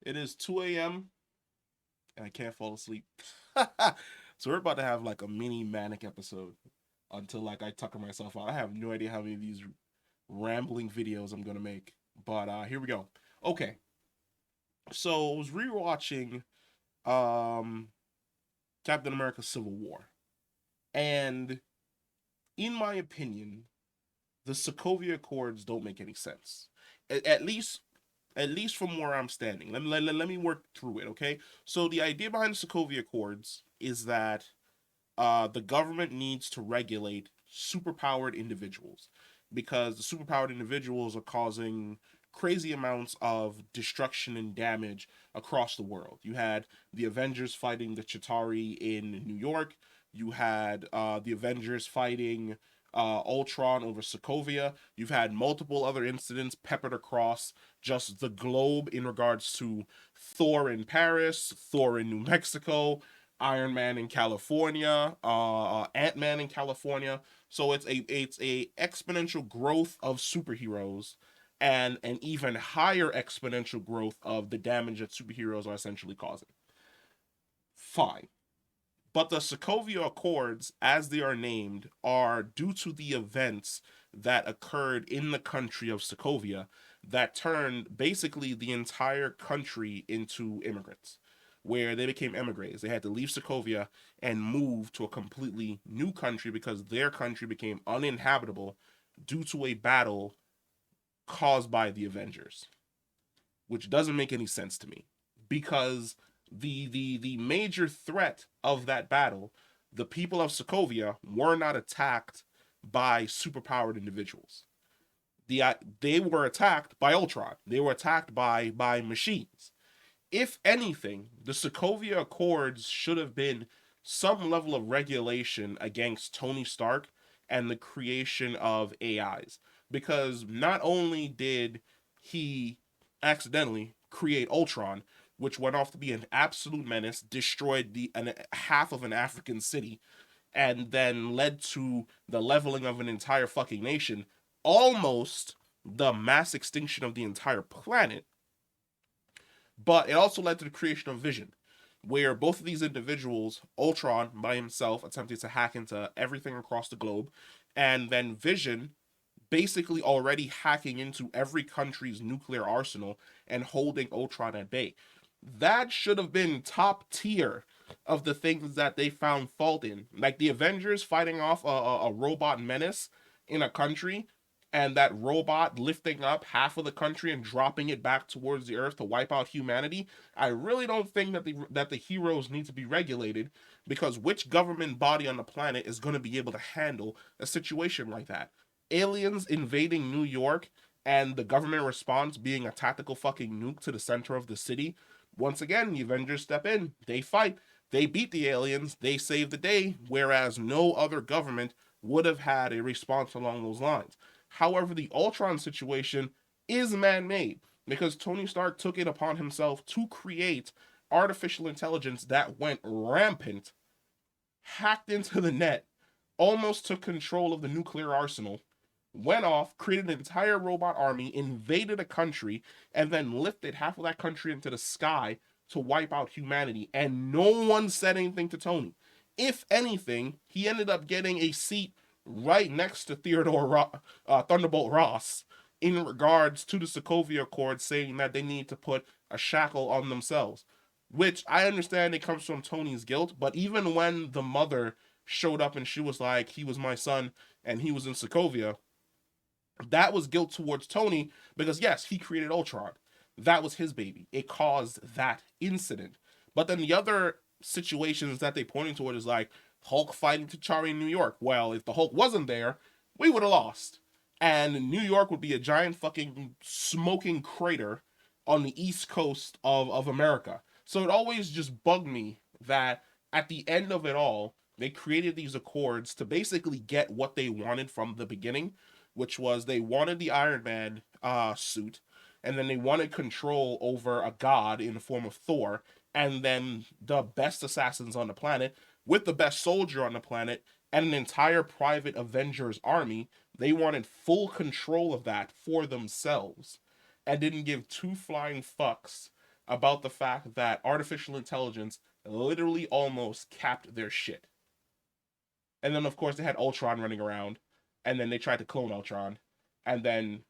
It is 2 a.m. and I can't fall asleep. So we're about to have like a mini manic episode until like I tucker myself out. I have no idea how many of these rambling videos I'm gonna make. But here we go. Okay. So I was rewatching um Captain America Civil War. And in my opinion, the Sokovia Accords don't make any sense. At least from where I'm standing. Let me work through it, okay? So the idea behind the Sokovia Accords is that the government needs to regulate superpowered individuals because the superpowered individuals are causing crazy amounts of destruction and damage across the world. You had the Avengers fighting the Chitauri in New York. You had the Avengers fighting Ultron over Sokovia. You've had multiple other incidents peppered across just the globe in regards to Thor in Paris, Thor in New Mexico, Iron Man in California, Ant Man in California. So it's a exponential growth of superheroes, and an even higher exponential growth of the damage that superheroes are essentially causing. Fine. But the Sokovia Accords, as they are named, are due to the events that occurred in the country of Sokovia that turned basically the entire country into immigrants, where they became emigres. They had to leave Sokovia and move to a completely new country because their country became uninhabitable due to a battle caused by the Avengers, which doesn't make any sense to me because the major threat of that battle, the people of Sokovia were not attacked by superpowered individuals. They were attacked by Ultron. They were attacked by machines. If anything, the Sokovia Accords should have been some level of regulation against Tony Stark and the creation of AIs. Because not only did he accidentally create Ultron, which went off to be an absolute menace, destroyed half of an African city, and then led to the leveling of an entire fucking nation, almost the mass extinction of the entire planet, but it also led to the creation of Vision, where both of these individuals, Ultron by himself, attempted to hack into everything across the globe, and then Vision basically already hacking into every country's nuclear arsenal and holding Ultron at bay. That should have been top tier of the things that they found fault in. Like the Avengers fighting off a robot menace in a country, and that robot lifting up half of the country and dropping it back towards the earth to wipe out humanity. I really don't think that the heroes need to be regulated, because which government body on the planet is going to be able to handle a situation like that? Aliens invading New York and the government response being a tactical fucking nuke to the center of the city. Once again, the Avengers step in, they fight, they beat the aliens, they save the day, whereas no other government would have had a response along those lines. However, the Ultron situation is man made because Tony Stark took it upon himself to create artificial intelligence that went rampant, hacked into the net, almost took control of the nuclear arsenal, went off, created an entire robot army, invaded a country, and then lifted half of that country into the sky to wipe out humanity. And no one said anything to Tony. If anything, he ended up getting a seat right next to Thunderbolt Ross in regards to the Sokovia Accord, saying that they need to put a shackle on themselves. Which I understand it comes from Tony's guilt, but even when the mother showed up and she was like, he was my son and he was in Sokovia, that was guilt towards Tony because yes, he created Ultron. That was his baby. It caused that incident. But then the other situations that they pointed toward is like Hulk fighting T'Challa in New York. Well, if the Hulk wasn't there, we would have lost. And New York would be a giant fucking smoking crater on the east coast of America. So it always just bugged me that at the end of it all, they created these accords to basically get what they wanted from the beginning, which was they wanted the Iron Man suit, and then they wanted control over a god in the form of Thor, and then the best assassins on the planet with the best soldier on the planet and an entire private Avengers army. They wanted full control of that for themselves and didn't give two flying fucks about the fact that artificial intelligence literally almost capped their shit. And then of course they had Ultron running around, and then they tried to clone Ultron, and then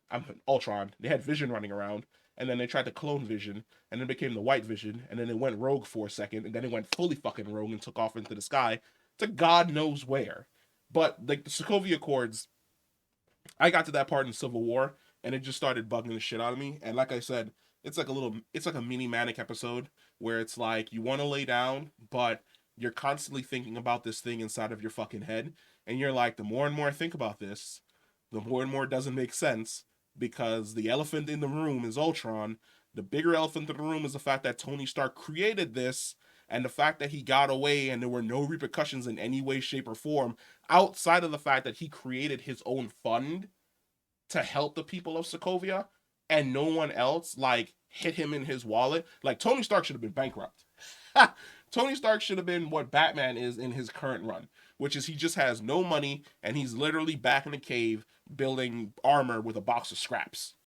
Ultron. They had Vision running around, and then they tried to clone Vision, and then it became the White Vision, and then it went rogue for a second, and then it went fully fucking rogue and took off into the sky to God knows where. But like the Sokovia Accords, I got to that part in Civil War, and it just started bugging the shit out of me. And like I said, it's like a mini manic episode where it's like you want to lay down, but you're constantly thinking about this thing inside of your fucking head, and you're like, the more and more I think about this, the more and more it doesn't make sense because the elephant in the room is Ultron. The bigger elephant in the room is the fact that Tony Stark created this, and the fact that he got away and there were no repercussions in any way, shape, or form outside of the fact that he created his own fund to help the people of Sokovia, and no one else like hit him in his wallet. Like Tony Stark should have been bankrupt. Tony Stark should have been what Batman is in his current run, which is he just has no money and he's literally back in a cave building armor with a box of scraps.